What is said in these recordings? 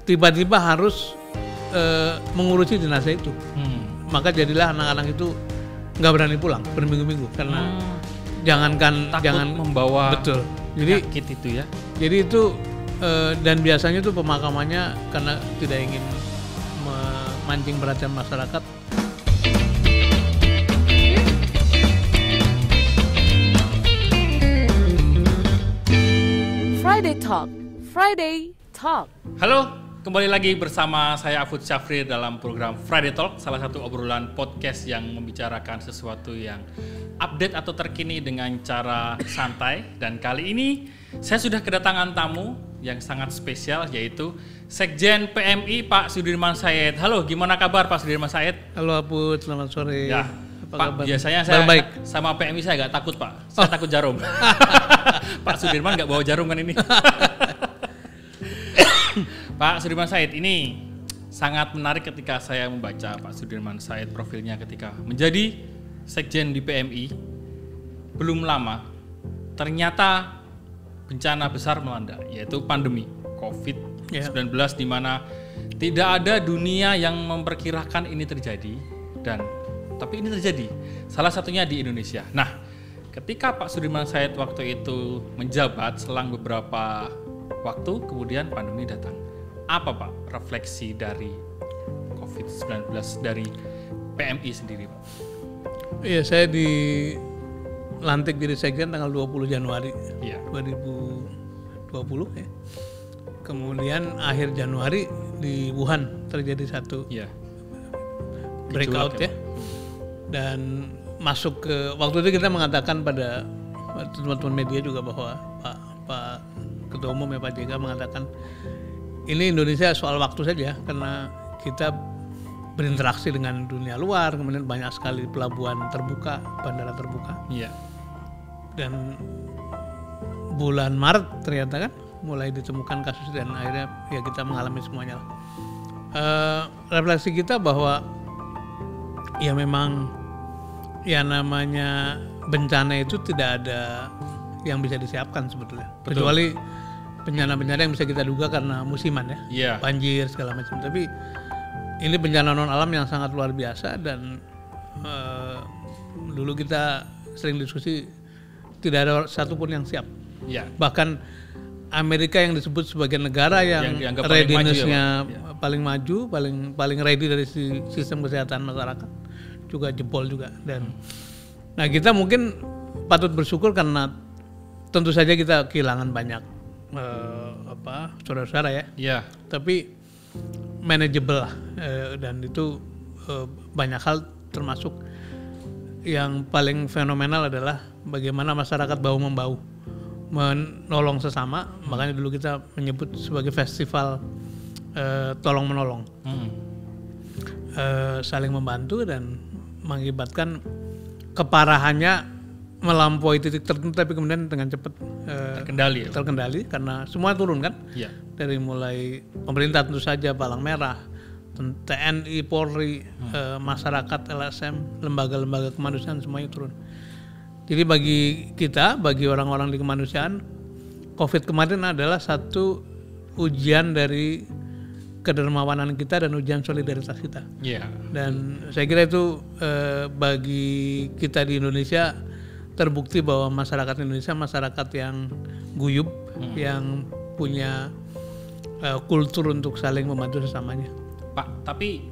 tiba-tiba harus mengurusi jenazah itu. Maka jadilah anak-anak itu nggak berani pulang berminggu-minggu karena takut membawa betul. Jadi penyakit itu ya. Jadi itu dan biasanya itu pemakamannya karena tidak ingin memancing perhatian masyarakat. Friday Talk. Halo, kembali lagi bersama saya Afud Syafrir dalam program Friday Talk, salah satu obrolan podcast yang membicarakan sesuatu yang update atau terkini dengan cara santai. Dan kali ini saya sudah kedatangan tamu yang sangat spesial, yaitu Sekjen PMI Pak Sudirman Said. Halo, gimana kabar Pak Sudirman Said? Halo Aput, selamat sore. Ya, apa Pak, kabar? biasanya saya baik. sama PMI saya agak takut Pak, saya takut jarum. Pak Sudirman nggak bawa jarum kan ini? Pak Sudirman Said, ini sangat menarik ketika saya membaca Pak Sudirman Said profilnya ketika menjadi Sekjen di PMI. Belum lama, ternyata bencana besar melanda, yaitu pandemi COVID-19, di mana tidak ada dunia yang memperkirakan ini terjadi, tapi ini terjadi. Salah satunya di Indonesia. Nah, ketika Pak Sudirman Said waktu itu menjabat, selang beberapa waktu kemudian pandemi datang. Apa Pak refleksi dari COVID-19 dari PMI sendiri Pak? Iya, saya dilantik jadi Sekjen tanggal 20 Januari 2020 ya. Kemudian akhir Januari di Wuhan terjadi satu breakout ya. Dan masuk ke waktu itu kita mengatakan pada teman-teman media juga bahwa Pak Ketua Umum ya Pak JK mengatakan ini Indonesia soal waktu saja karena kita berinteraksi dengan dunia luar, kemudian banyak sekali pelabuhan terbuka, bandara terbuka. Iya. Dan bulan Maret ternyata kan mulai ditemukan kasus dan akhirnya ya kita mengalami semuanya. Refleksi kita bahwa ya memang ya namanya bencana itu tidak ada yang bisa disiapkan sebetulnya. Betul. Kecuali bencana-bencana yang bisa kita duga karena musiman ya, banjir segala macam. Tapi ini bencana non alam yang sangat luar biasa dan dulu kita sering diskusi tidak ada satupun yang siap. Ya. Bahkan Amerika yang disebut sebagai negara yang readiness-nya paling maju, paling ready dari sistem kesehatan masyarakat juga jebol juga. Dan nah kita mungkin patut bersyukur karena tentu saja kita kehilangan banyak saudara-saudara ya. Yeah. Tapi manageable lah dan itu banyak hal termasuk yang paling fenomenal adalah bagaimana masyarakat bahu-membahu menolong sesama. Makanya dulu kita menyebut sebagai festival tolong menolong. Saling membantu dan mengakibatkan keparahannya melampaui titik tertentu tapi kemudian dengan cepat terkendali karena semua turun kan. Yeah. Dari mulai pemerintah tentu saja, Palang Merah, TNI, Polri, masyarakat, LSM, lembaga-lembaga kemanusiaan semuanya turun. Jadi bagi orang-orang di kemanusiaan, COVID kemarin adalah satu ujian dari kedermawanan kita dan ujian solidaritas kita. Yeah. Dan saya kira itu bagi kita di Indonesia terbukti bahwa masyarakat Indonesia masyarakat yang guyup, yang punya kultur untuk saling membantu sesamanya. Pak, tapi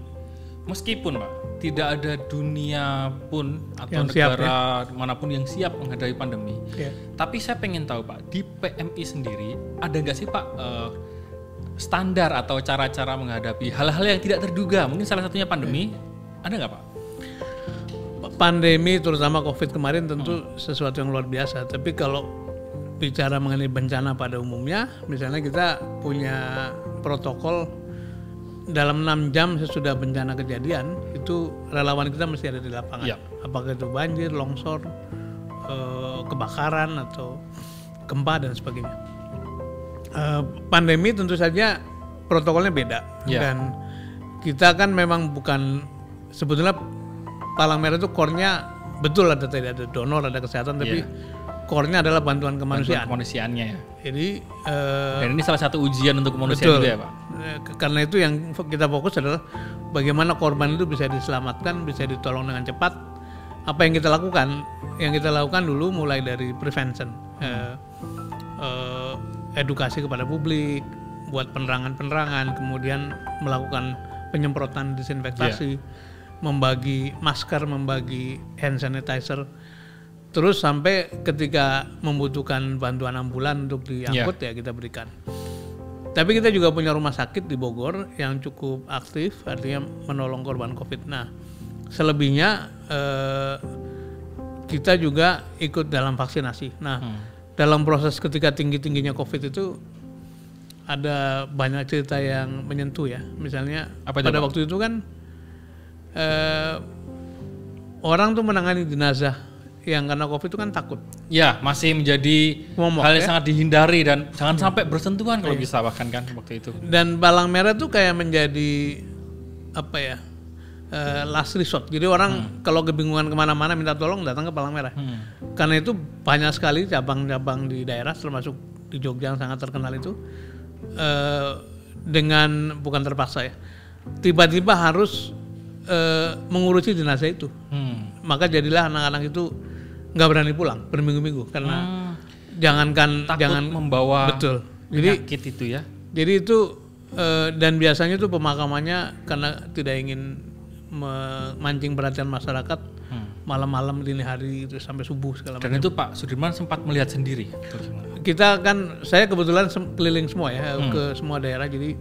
meskipun Pak tidak ada dunia pun atau yang negara manapun yang siap menghadapi pandemi, tapi saya pengen tahu Pak, di PMI sendiri ada nggak sih Pak standar atau cara-cara menghadapi hal-hal yang tidak terduga? Mungkin salah satunya pandemi, ada nggak Pak? Pandemi terutama COVID kemarin tentu sesuatu yang luar biasa. Tapi kalau bicara mengenai bencana pada umumnya, misalnya kita punya protokol dalam 6 jam sesudah bencana kejadian itu relawan kita mesti ada di lapangan. Yep. Apakah itu banjir, longsor, kebakaran atau gempa dan sebagainya. Pandemi tentu saja protokolnya beda dan kita kan memang bukan sebetulnya Palang Merah itu core-nya betul ada donor, ada kesehatan, tapi core-nya adalah bantuan kemanusiaan. Kemanusiaannya ya. Jadi dan ini salah satu ujian untuk kemanusiaan juga ya Pak. Karena itu yang kita fokus adalah bagaimana korban itu bisa diselamatkan, bisa ditolong dengan cepat. Apa yang kita lakukan? Yang kita lakukan dulu mulai dari prevention, edukasi kepada publik, buat penerangan, kemudian melakukan penyemprotan disinfektasi, membagi masker, membagi hand sanitizer, terus sampai ketika membutuhkan bantuan ambulan untuk diangkut ya kita berikan. Tapi kita juga punya rumah sakit di Bogor yang cukup aktif, artinya menolong korban COVID. Nah, selebihnya kita juga ikut dalam vaksinasi. Nah, dalam proses ketika tinggi-tingginya COVID itu ada banyak cerita yang menyentuh ya. Misalnya pada waktu itu kan orang tuh menangani jenazah yang karena COVID itu kan takut. Ya, masih menjadi hal yang sangat dihindari dan jangan sampai bersentuhan kalau bisa bahkan kan waktu itu. Dan Palang Merah tuh kayak menjadi last resort. Jadi orang kalau kebingungan kemana-mana minta tolong datang ke Palang Merah. Karena itu banyak sekali cabang-cabang di daerah, termasuk di Jogja yang sangat terkenal itu dengan bukan terpaksa ya, tiba-tiba harus mengurusi jenazah itu. Maka jadilah anak-anak itu nggak berani pulang berminggu-minggu karena jangan membawa betul. Penyakit itu ya. Jadi itu dan biasanya itu pemakamannya karena tidak ingin memancing perhatian masyarakat, malam-malam dini hari itu sampai subuh segala macam. Dan itu Pak Sudirman sempat melihat sendiri. Kita kan, saya kebetulan keliling semua ya ke semua daerah, jadi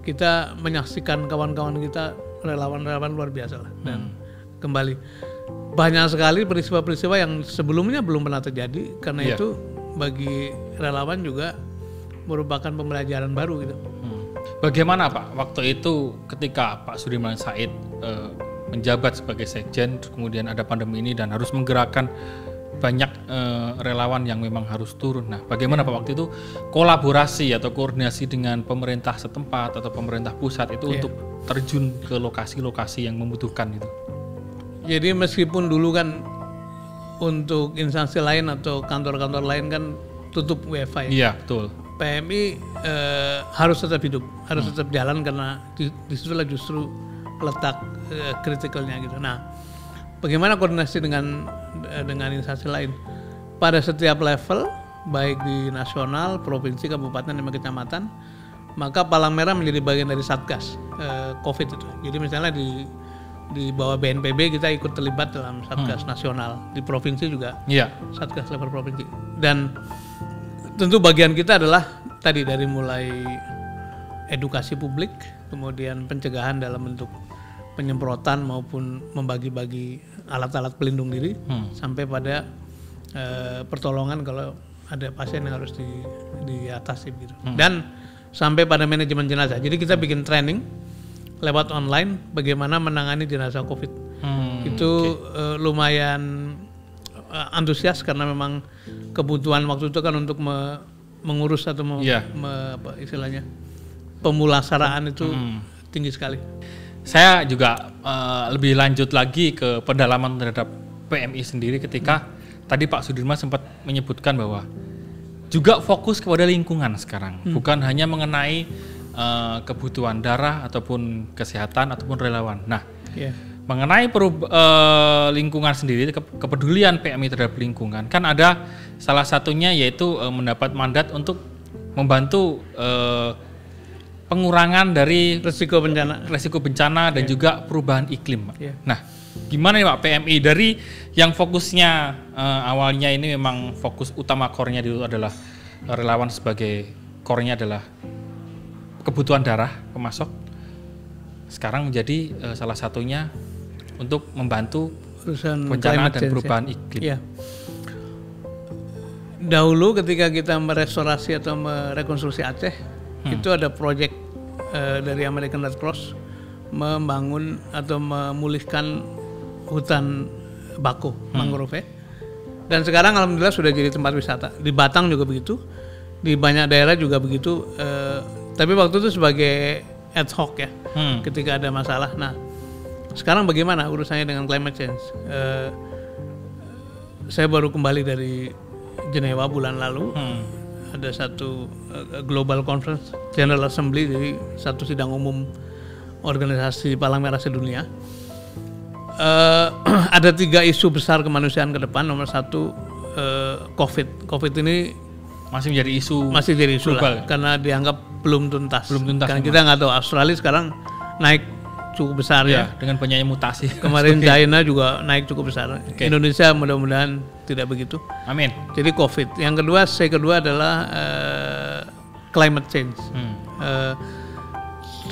kita menyaksikan kawan-kawan kita relawan-relawan luar biasa lah. Dan kembali banyak sekali peristiwa-peristiwa yang sebelumnya belum pernah terjadi, karena itu bagi relawan juga merupakan pembelajaran baru gitu. Bagaimana Pak waktu itu ketika Pak Sudirman Said menjabat sebagai sekjen, kemudian ada pandemi ini dan harus menggerakkan banyak relawan yang memang harus turun. Nah, bagaimana Pak waktu itu kolaborasi atau koordinasi dengan pemerintah setempat atau pemerintah pusat itu untuk terjun ke lokasi-lokasi yang membutuhkan itu? Jadi meskipun dulu kan untuk instansi lain atau kantor-kantor lain kan tutup WFH ya. Iya, betul. PMI harus tetap hidup, harus tetap jalan karena disitulah justru letak kritikalnya gitu. Nah, bagaimana koordinasi dengan instansi lain? Pada setiap level, baik di nasional, provinsi, kabupaten, dan kecamatan, maka Palang Merah menjadi bagian dari Satgas COVID itu. Jadi misalnya di bawah BNPB kita ikut terlibat dalam Satgas nasional, di provinsi juga Satgas level provinsi. Dan tentu bagian kita adalah tadi dari mulai edukasi publik, kemudian pencegahan dalam bentuk penyemprotan maupun membagi-bagi alat-alat pelindung diri, sampai pada pertolongan kalau ada pasien yang harus diatasi gitu. Dan sampai pada manajemen jenazah. Jadi kita bikin training lewat online bagaimana menangani jenazah COVID. Itu lumayan antusias karena memang kebutuhan waktu itu kan untuk mengurus atau istilahnya pemulasaraan itu tinggi sekali. Saya juga lebih lanjut lagi ke pendalaman terhadap PMI sendiri ketika tadi Pak Sudirman sempat menyebutkan bahwa juga fokus kepada lingkungan sekarang, bukan hanya mengenai kebutuhan darah ataupun kesehatan ataupun relawan. Nah, mengenai lingkungan sendiri, kepedulian PMI terhadap lingkungan, kan ada salah satunya yaitu mendapat mandat untuk membantu pengurangan dari resiko bencana dan juga perubahan iklim. Nah, gimana nih Pak PMI dari yang fokusnya awalnya ini memang fokus utama core-nya dulu adalah relawan sebagai core-nya adalah kebutuhan darah pemasok, sekarang menjadi salah satunya untuk membantu bencana dan perubahan iklim. Dahulu ketika kita merestorasi atau merekonstruksi Aceh, itu ada proyek dari American Red Cross membangun atau memulihkan hutan bako mangrove. Dan sekarang alhamdulillah sudah jadi tempat wisata. Di Batang juga begitu, di banyak daerah juga begitu. Tapi waktu itu sebagai ad hoc ya, ketika ada masalah. Nah, sekarang bagaimana urusannya dengan climate change? Saya baru kembali dari Jenewa bulan lalu. ada satu Global Conference General Assembly, jadi satu sidang umum organisasi Palang Merah sedunia. Ada 3 isu besar kemanusiaan ke depan. Nomor 1 COVID ini masih jadi isu lah, karena dianggap belum tuntas. Karena kita nggak tahu, Australia sekarang naik cukup besar ya dengan banyaknya mutasi. Kemarin China juga naik cukup besar. Indonesia mudah-mudahan tidak begitu. Amin. Jadi COVID. Yang kedua, kedua adalah climate change. 83%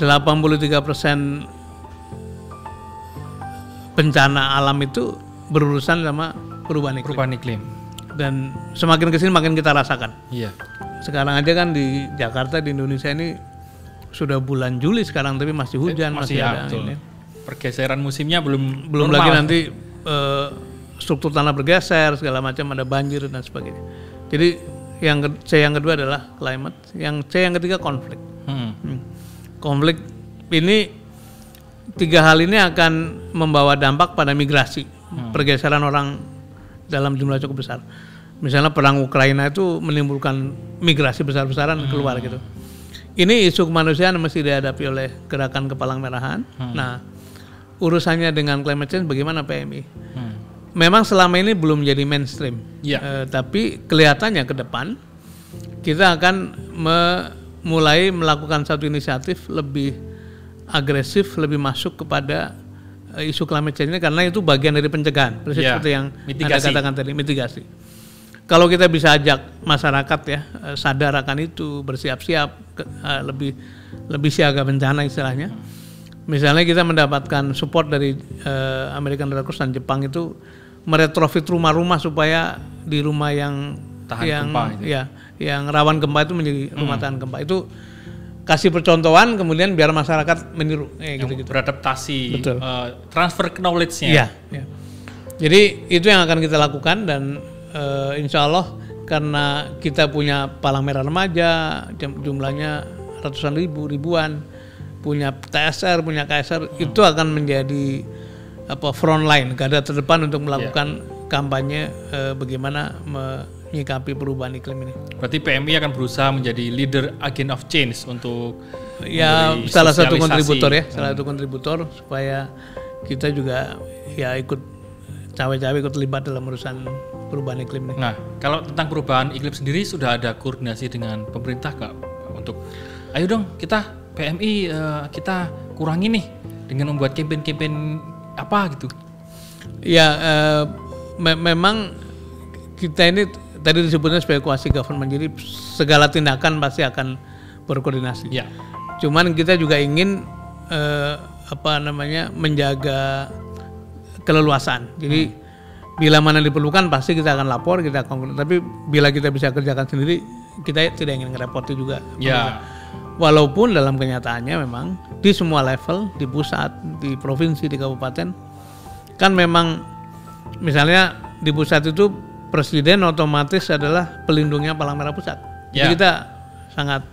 bencana alam itu berurusan sama perubahan iklim. Dan semakin kesini makin kita rasakan. Iya. Sekarang aja kan di Jakarta, di Indonesia ini sudah bulan Juli sekarang, tapi masih hujan, masih ada ini. Pergeseran musimnya belum lagi nanti struktur tanah bergeser, segala macam, ada banjir dan sebagainya. Jadi yang kedua adalah climate, yang ketiga konflik. Konflik ini 3 hal ini akan membawa dampak pada migrasi, pergeseran orang dalam jumlah cukup besar. Misalnya perang Ukraina itu menimbulkan migrasi besar-besaran keluar gitu. Ini isu kemanusiaan mesti dihadapi oleh gerakan Kepalang Merahan. Nah, urusannya dengan climate change bagaimana PMI? Memang selama ini belum jadi mainstream, tapi kelihatannya ke depan kita akan mulai melakukan satu inisiatif lebih agresif, lebih masuk kepada isu climate change ini, karena itu bagian dari pencegahan, seperti yang Anda katakan tadi, mitigasi. Kalau kita bisa ajak masyarakat ya sadar akan itu, bersiap-siap, lebih siaga bencana istilahnya. Misalnya kita mendapatkan support dari American Red Cross dan Jepang itu meretrofit rumah-rumah supaya di rumah yang rawan gempa itu menjadi rumah tahan gempa. Itu kasih percontohan, kemudian biar masyarakat meniru gitu-gitu. Beradaptasi, transfer knowledge-nya. Iya. Jadi itu yang akan kita lakukan, dan insya Allah karena kita punya Palang Merah Remaja, jumlahnya ratusan ribuan, punya TSR, punya KSR, itu akan menjadi front line, garda terdepan untuk melakukan kampanye bagaimana menyikapi perubahan iklim ini. Berarti PMI akan berusaha menjadi leader agent of change untuk salah satu kontributor supaya kita juga ikut cawe-cawe, ikut terlibat dalam urusan perubahan iklim ini. Nah, kalau tentang perubahan iklim sendiri sudah ada koordinasi dengan pemerintah nggak untuk ayo dong kita PMI kita kurangi nih dengan membuat kampanye apa gitu? Ya, memang kita ini tadi disebutnya sebagai quasi government, jadi segala tindakan pasti akan berkoordinasi. Ya. Cuman kita juga ingin menjaga keleluasan. Jadi bila mana diperlukan pasti kita akan lapor, kita akan. Tapi bila kita bisa kerjakan sendiri, kita tidak ingin ngerepoti juga. Ya. Walaupun dalam kenyataannya memang di semua level, di pusat, di provinsi, di kabupaten, kan memang misalnya di pusat itu presiden otomatis adalah pelindungnya Palang Merah Pusat. Jadi kita sangat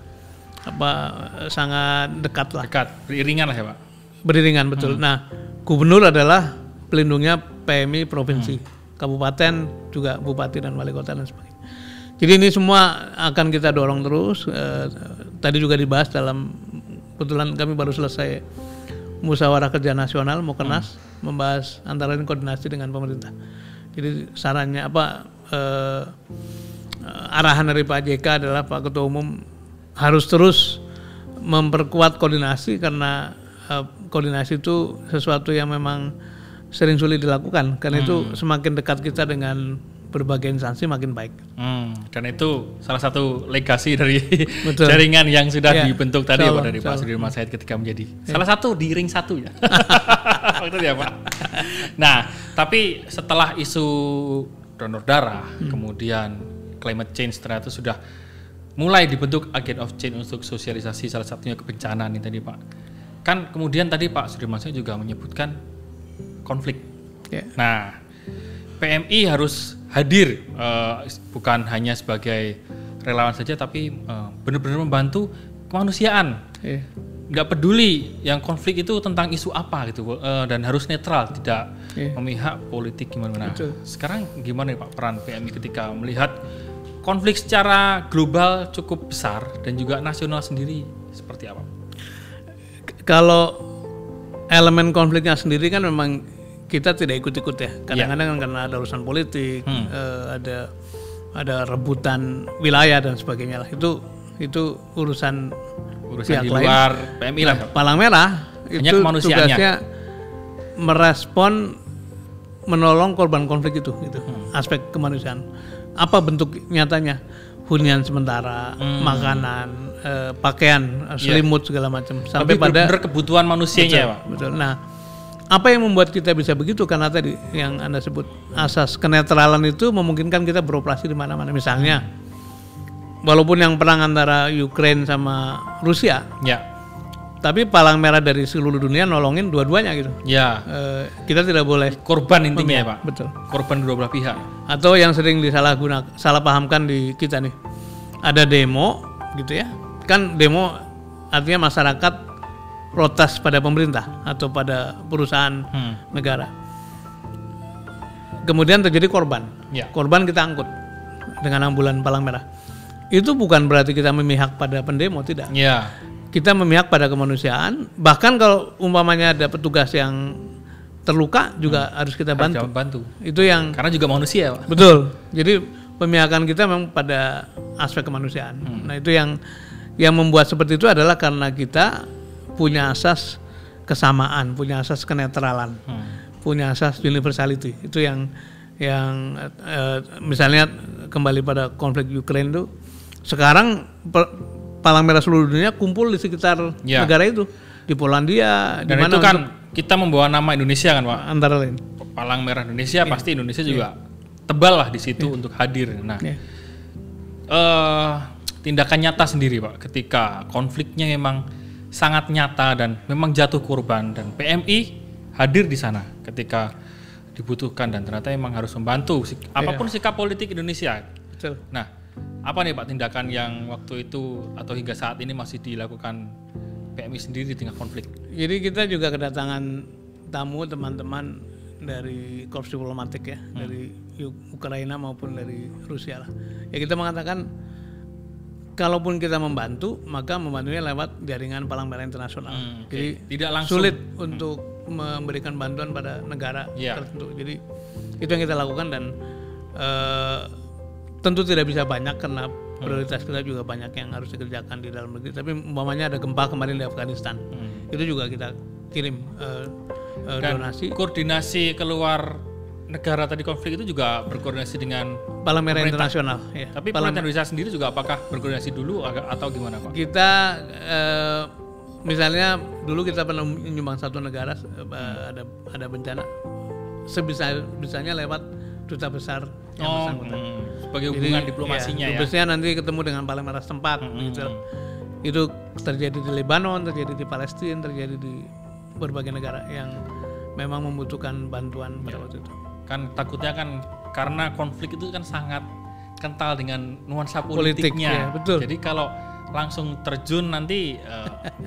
dekat lah. Dekat, beriringan lah ya Pak. Beriringan, betul. Nah, gubernur adalah pelindungnya PMI provinsi, kabupaten juga bupati dan wali kota dan sebagainya. Jadi ini semua akan kita dorong terus. Tadi juga dibahas kebetulan kami baru selesai musyawarah kerja nasional Mukernas, membahas antara lain koordinasi dengan pemerintah. Jadi sarannya arahan dari Pak JK adalah Pak Ketua Umum harus terus memperkuat koordinasi, karena koordinasi itu sesuatu yang memang sering sulit dilakukan, karena itu semakin dekat kita dengan berbagai instansi makin baik. Dan itu salah satu legasi dari jaringan yang sudah dibentuk tadi Pak dari Pak Sudirman Said ketika menjadi salah satu di ring 1 ya. Waktu ya Pak. Nah, tapi setelah isu donor darah, kemudian climate change ternyata sudah mulai dibentuk agent of change untuk sosialisasi salah satunya kebencanaan ini tadi Pak. Kan kemudian tadi Pak Sudirman Said juga menyebutkan konflik. Nah, PMI harus hadir bukan hanya sebagai relawan saja, tapi benar-benar membantu kemanusiaan. Nggak peduli yang konflik itu tentang isu apa gitu, dan harus netral, tidak memihak politik gimana. Sekarang gimana Pak peran PMI ketika melihat konflik secara global cukup besar dan juga nasional sendiri seperti apa? Kalau elemen konfliknya sendiri kan memang kita tidak ikut-ikut ya. Kadang-kadang kan karena ada urusan politik, ada rebutan wilayah dan sebagainya lah. Itu urusan pihak di lain. Luar PMI lah. Palang Merah hanya itu kemanusiaannya. tugasnya merespon, menolong korban konflik itu, aspek kemanusiaan. Apa bentuk nyatanya? Hunian sementara, makanan, pakaian, selimut segala macam, sampai pada kebutuhan manusianya, Pak. Betul. Nah, apa yang membuat kita bisa begitu? Karena tadi yang Anda sebut asas kenetralan itu memungkinkan kita beroperasi di mana-mana. Misalnya, walaupun yang perang antara Ukraina sama Rusia, tapi Palang Merah dari seluruh dunia nolongin dua-duanya gitu. Kita tidak boleh korban intinya ya, Pak. Betul. Korban kedua belah pihak. Atau yang sering salah pahamkan di kita nih, ada demo gitu ya. Kan demo artinya masyarakat protes pada pemerintah atau pada perusahaan negara. Kemudian terjadi korban. Korban kita angkut dengan ambulan Palang Merah. Itu bukan berarti kita memihak pada pendemo, tidak. Kita memihak pada kemanusiaan. Bahkan kalau umpamanya ada petugas yang terluka juga harus kita bantu. Itu yang karena juga manusia, Pak. Betul. Jadi pemihakan kita memang pada aspek kemanusiaan. Nah, itu yang membuat seperti itu adalah karena kita punya asas kesamaan, punya asas kenetralan, punya asas universality. Itu yang misalnya kembali pada konflik Ukraina itu, sekarang Palang Merah seluruh dunia kumpul di sekitar negara itu, di Polandia, dan itu kan kita membawa nama Indonesia kan, Pak. Antara lain. Palang Merah Indonesia, pasti Indonesia juga tebal lah di situ untuk hadir. Nah, tindakan nyata sendiri, Pak, ketika konfliknya memang sangat nyata dan memang jatuh korban, dan PMI hadir di sana ketika dibutuhkan dan ternyata memang harus membantu apapun sikap politik Indonesia. Betul. Nah, apa nih, Pak, tindakan yang waktu itu atau hingga saat ini masih dilakukan PMI sendiri di tengah konflik? Jadi kita juga kedatangan tamu teman-teman dari korps diplomatik ya, dari Ukraina maupun dari Rusia lah. Ya, kita mengatakan kalaupun kita membantu, maka membantunya lewat jaringan Palang Merah Internasional. Jadi tidak langsung sulit untuk memberikan bantuan pada negara tertentu. Jadi itu yang kita lakukan, dan tentu tidak bisa banyak karena prioritas kita juga banyak yang harus dikerjakan di dalam negeri. Tapi umpamanya ada gempa kemarin di Afghanistan, itu juga kita kirim donasi. Koordinasi keluar negara tadi konflik itu juga berkoordinasi dengan Palang Merah Internasional. Ya. Tapi pemerintah Indonesia sendiri juga apakah berkoordinasi dulu atau gimana, Pak? Kita misalnya dulu kita pernah menyumbang satu negara, ada bencana, sebisanya lewat duta besar yang bersangkutan. Sebagai hubungan diplomasinya ya. Biasanya nanti ketemu dengan Palang Merah setempat gitu. Itu terjadi di Lebanon, terjadi di Palestina, terjadi di berbagai negara yang memang membutuhkan bantuan pada waktu itu. Kan takutnya kan karena konflik itu kan sangat kental dengan nuansa politiknya. Betul. Jadi kalau langsung terjun nanti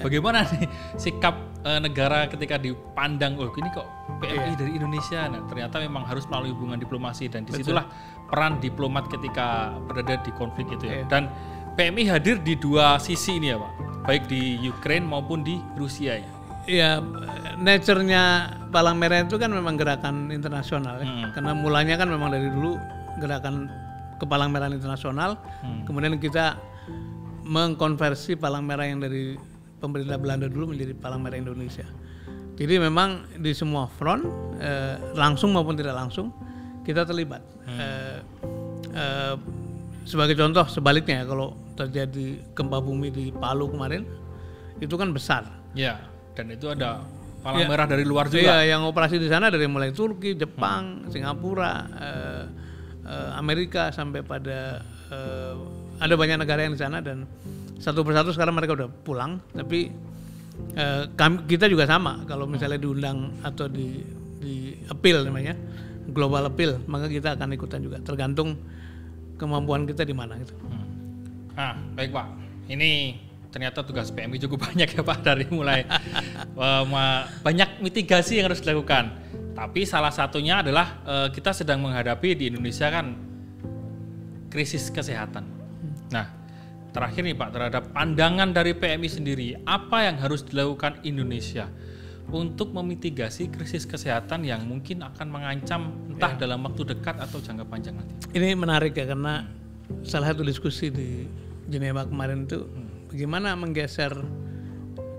bagaimana nih sikap negara ketika dipandang, oh ini kok PMI dari Indonesia. Nah, ternyata memang harus melalui hubungan diplomasi, dan disitulah peran diplomat ketika berada di konflik itu ya. Dan PMI hadir di dua sisi ini ya, Pak, baik di Ukraina maupun di Rusia ya. Ya, nature-nya Palang Merah itu kan memang gerakan internasional ya. Karena mulanya kan memang dari dulu gerakan Palang Merah Internasional. Kemudian kita mengkonversi Palang Merah yang dari pemerintah Belanda dulu menjadi Palang Merah Indonesia. Jadi memang di semua front, langsung maupun tidak langsung, kita terlibat. Sebagai contoh sebaliknya, kalau terjadi gempa bumi di Palu kemarin, itu kan besar. Ya, dan itu ada Palang Merah dari luar juga. Iya, yang operasi di sana dari mulai Turki, Jepang, Singapura, Amerika, sampai pada ada banyak negara yang di sana, dan satu persatu sekarang mereka udah pulang. Tapi kita juga sama, kalau misalnya diundang atau di appeal namanya, global appeal, maka kita akan ikutan juga, tergantung kemampuan kita di mana gitu. Baik, Pak. Ini ternyata tugas PMI cukup banyak ya, Pak, dari mulai banyak mitigasi yang harus dilakukan. Tapi salah satunya adalah kita sedang menghadapi di Indonesia kan krisis kesehatan. Nah, terakhir nih Pak, terhadap pandangan dari PMI sendiri, apa yang harus dilakukan Indonesia untuk memitigasi krisis kesehatan yang mungkin akan mengancam entah dalam waktu dekat atau jangka panjang nanti? Ini menarik ya, karena salah satu diskusi di Jenewa kemarin itu bagaimana menggeser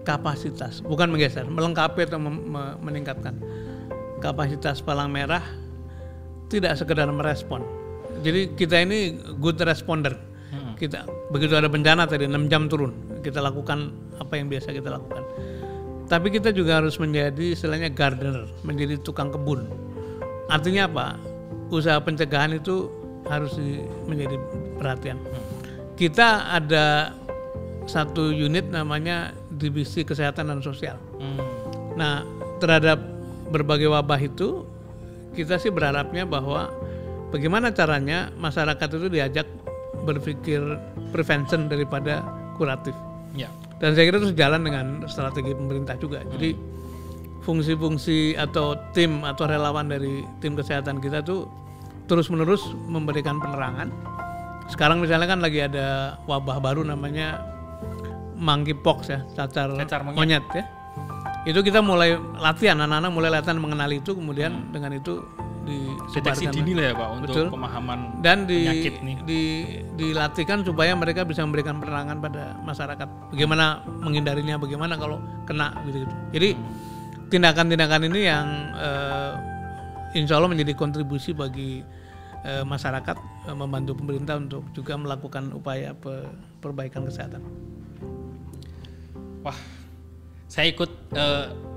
kapasitas, bukan menggeser, melengkapi atau meningkatkan kapasitas Palang Merah, tidak sekedar merespon. Jadi kita ini good responder. Kita begitu ada bencana tadi 6 jam turun, kita lakukan apa yang biasa kita lakukan. Tapi kita juga harus menjadi istilahnya gardener, menjadi tukang kebun. Artinya apa? Usaha pencegahan itu harus menjadi perhatian. Kita ada satu unit namanya Divisi Kesehatan dan Sosial. Nah, terhadap berbagai wabah itu kita sih berharapnya bahwa bagaimana caranya masyarakat itu diajak berpikir prevention daripada kuratif. Ya. Dan saya kira itu sejalan dengan strategi pemerintah juga. Jadi fungsi-fungsi atau tim atau relawan dari tim kesehatan kita tuh terus-menerus memberikan penerangan. Sekarang misalnya kan lagi ada wabah baru namanya monkeypox ya, cacar monyet ya. Itu kita mulai latihan, anak-anak mulai latihan mengenali itu, kemudian dengan itu deteksi dini lah ya Pak, untuk betul, pemahaman dan penyakit nih. Dilatihkan supaya mereka bisa memberikan penerangan pada masyarakat. Bagaimana menghindarinya, bagaimana kalau kena gitu. Jadi tindakan-tindakan ini yang insya Allah menjadi kontribusi bagi masyarakat, membantu pemerintah untuk juga melakukan upaya perbaikan kesehatan. Wah, saya ikut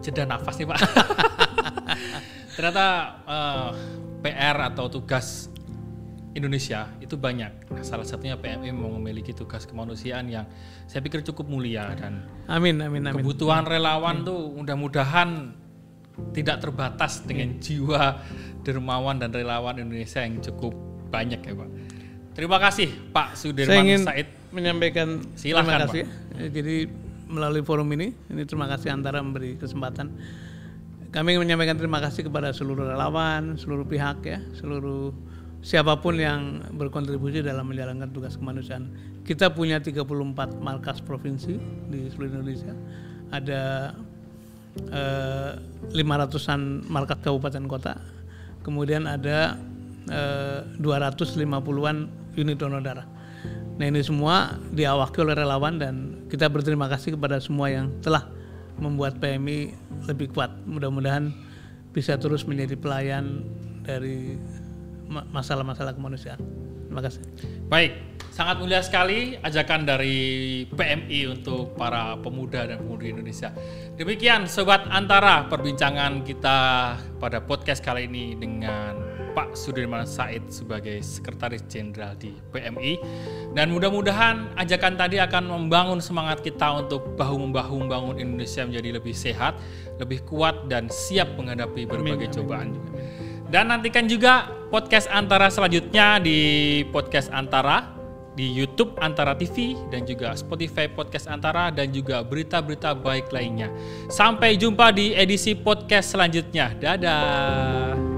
jeda nafas nih Pak. Ternyata PR atau tugas Indonesia itu banyak. Nah, salah satunya PMI memiliki tugas kemanusiaan yang saya pikir cukup mulia, dan amin. kebutuhan relawan tuh mudah-mudahan tidak terbatas dengan jiwa dermawan dan relawan Indonesia yang cukup banyak ya Pak. Terima kasih Pak Sudirman Saya ingin Said. menyampaikan Silahkan, terima kasih. Jadi melalui forum ini terima kasih Antara memberi kesempatan. Kami ingin menyampaikan terima kasih kepada seluruh relawan, seluruh pihak ya, seluruh siapapun yang berkontribusi dalam menjalankan tugas kemanusiaan. Kita punya 34 markas provinsi di seluruh Indonesia. Ada 500-an markas kabupaten kota. Kemudian ada 250-an unit donor darah. Nah, ini semua diawaki oleh relawan, dan kita berterima kasih kepada semua yang telah membuat PMI lebih kuat. Mudah-mudahan bisa terus menjadi pelayan dari masalah-masalah kemanusiaan. Terima kasih. Baik, sangat mulia sekali ajakan dari PMI untuk para pemuda dan pemudi Indonesia. Demikian Sobat Antara, perbincangan kita pada podcast kali ini dengan Pak Sudirman Said sebagai Sekretaris Jenderal di PMI. Dan mudah-mudahan ajakan tadi akan membangun semangat kita untuk bahu-membahu membangun Indonesia menjadi lebih sehat, lebih kuat, dan siap menghadapi berbagai cobaan juga. Dan nantikan juga podcast Antara selanjutnya di podcast Antara, di YouTube Antara TV, dan juga Spotify Podcast Antara, dan juga berita-berita baik lainnya. Sampai jumpa di edisi podcast selanjutnya. Dadah.